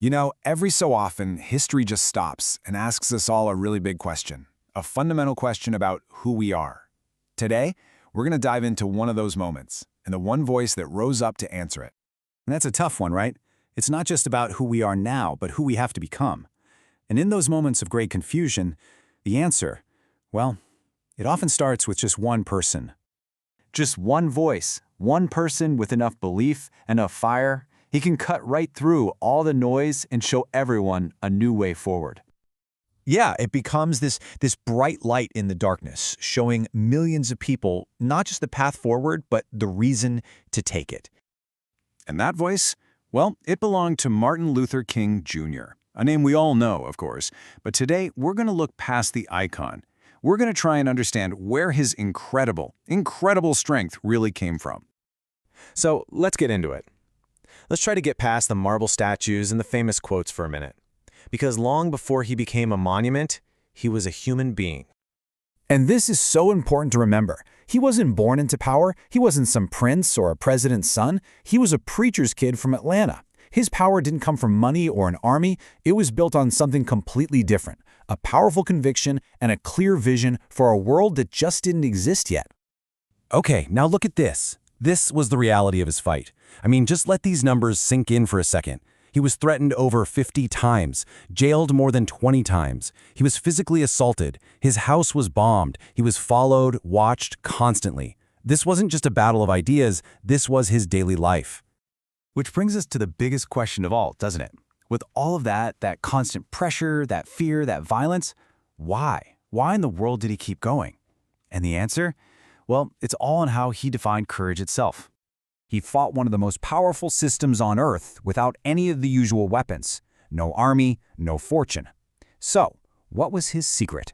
You know, every so often, history just stops and asks us all a really big question, a fundamental question about who we are. Today, we're going to dive into one of those moments, and the one voice that rose up to answer it. And that's a tough one, right? It's not just about who we are now, but who we have to become. And in those moments of great confusion, the answer, well, it often starts with just one person. Just one voice, one person with enough belief, enough fire. He can cut right through all the noise and show everyone a new way forward. Yeah, it becomes this bright light in the darkness, showing millions of people not just the path forward, but the reason to take it. And that voice? Well, it belonged to Martin Luther King Jr., a name we all know, of course. But today, we're going to look past the icon. We're going to try and understand where his incredible strength really came from. So let's get into it. Let's try to get past the marble statues and the famous quotes for a minute. Because long before he became a monument, he was a human being. And this is so important to remember. He wasn't born into power. He wasn't some prince or a president's son. He was a preacher's kid from Atlanta. His power didn't come from money or an army. It was built on something completely different, a powerful conviction and a clear vision for a world that just didn't exist yet. Okay, now look at this. This was the reality of his fight. I mean, just let these numbers sink in for a second. He was threatened over 50 times, jailed more than 20 times. He was physically assaulted. His house was bombed. He was followed, watched constantly. This wasn't just a battle of ideas. This was his daily life. Which brings us to the biggest question of all, doesn't it? With all of that constant pressure, that fear, that violence, why? Why in the world did he keep going? And the answer? Well, it's all in how he defined courage itself. He fought one of the most powerful systems on Earth without any of the usual weapons. No army, no fortune. So, what was his secret?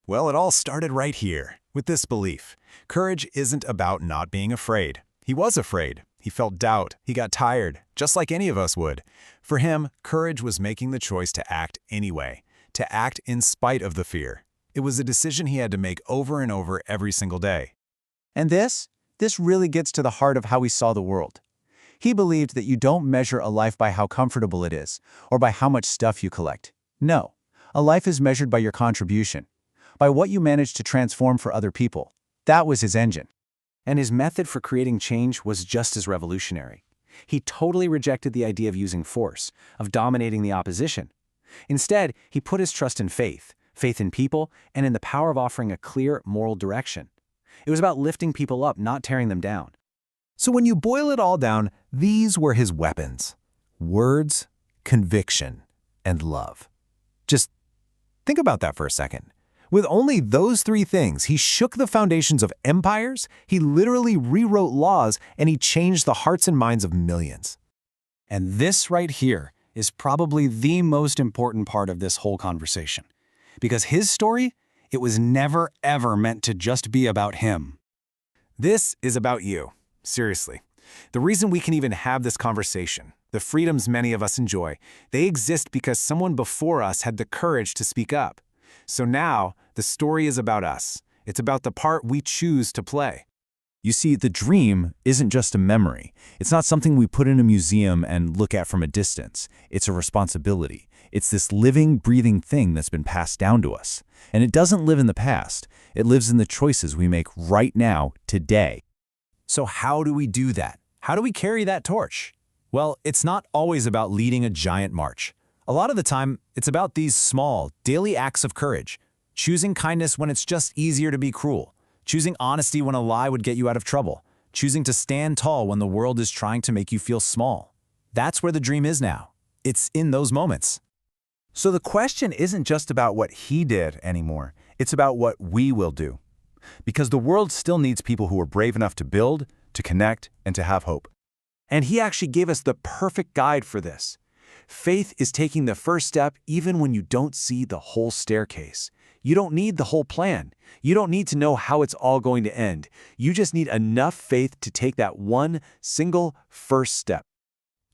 Well, it all started right here, with this belief. Courage isn't about not being afraid. He was afraid. He felt doubt. He got tired, just like any of us would. For him, courage was making the choice to act anyway, to act in spite of the fear. It was a decision he had to make over and over every single day. And this really gets to the heart of how he saw the world. He believed that you don't measure a life by how comfortable it is, or by how much stuff you collect. No, a life is measured by your contribution, by what you manage to transform for other people. That was his engine. And his method for creating change was just as revolutionary. He totally rejected the idea of using force, of dominating the opposition. Instead, he put his trust in faith in people, and in the power of offering a clear moral direction. It was about lifting people up, not tearing them down. So when you boil it all down, these were his weapons: words, conviction, and love. Just think about that for a second. With only those three things, he shook the foundations of empires, he literally rewrote laws, and he changed the hearts and minds of millions. And this right here is probably the most important part of this whole conversation. Because his story, it was never, ever meant to just be about him. This is about you. Seriously. The reason we can even have this conversation, the freedoms many of us enjoy, they exist because someone before us had the courage to speak up. So now, the story is about us. It's about the part we choose to play. You see, the dream isn't just a memory. It's not something we put in a museum and look at from a distance. It's a responsibility. It's this living, breathing thing that's been passed down to us. And it doesn't live in the past. It lives in the choices we make right now, today. So how do we do that? How do we carry that torch? Well, it's not always about leading a giant march. A lot of the time, it's about these small, daily acts of courage. Choosing kindness when it's just easier to be cruel. Choosing honesty when a lie would get you out of trouble. Choosing to stand tall when the world is trying to make you feel small. That's where the dream is now. It's in those moments. So the question isn't just about what he did anymore. It's about what we will do. Because the world still needs people who are brave enough to build, to connect, and to have hope. And he actually gave us the perfect guide for this. Faith is taking the first step even when you don't see the whole staircase. You don't need the whole plan. You don't need to know how it's all going to end. You just need enough faith to take that one single first step.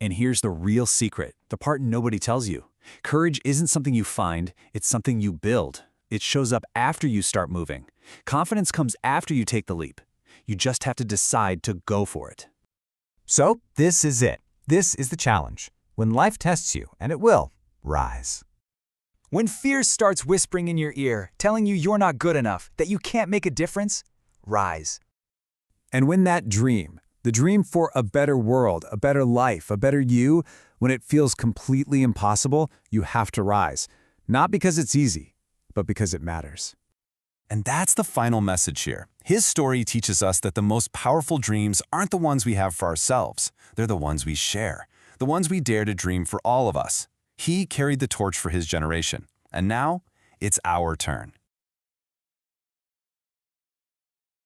And here's the real secret, the part nobody tells you. Courage isn't something you find, it's something you build. It shows up after you start moving. Confidence comes after you take the leap. You just have to decide to go for it. So, this is it. This is the challenge. When life tests you, and it will, rise. When fear starts whispering in your ear, telling you you're not good enough, that you can't make a difference, rise. And when that dream, the dream for a better world, a better life, a better you, when it feels completely impossible, you have to rise. Not because it's easy, but because it matters. And that's the final message here. His story teaches us that the most powerful dreams aren't the ones we have for ourselves. They're the ones we share, the ones we dare to dream for all of us. He carried the torch for his generation, and now it's our turn.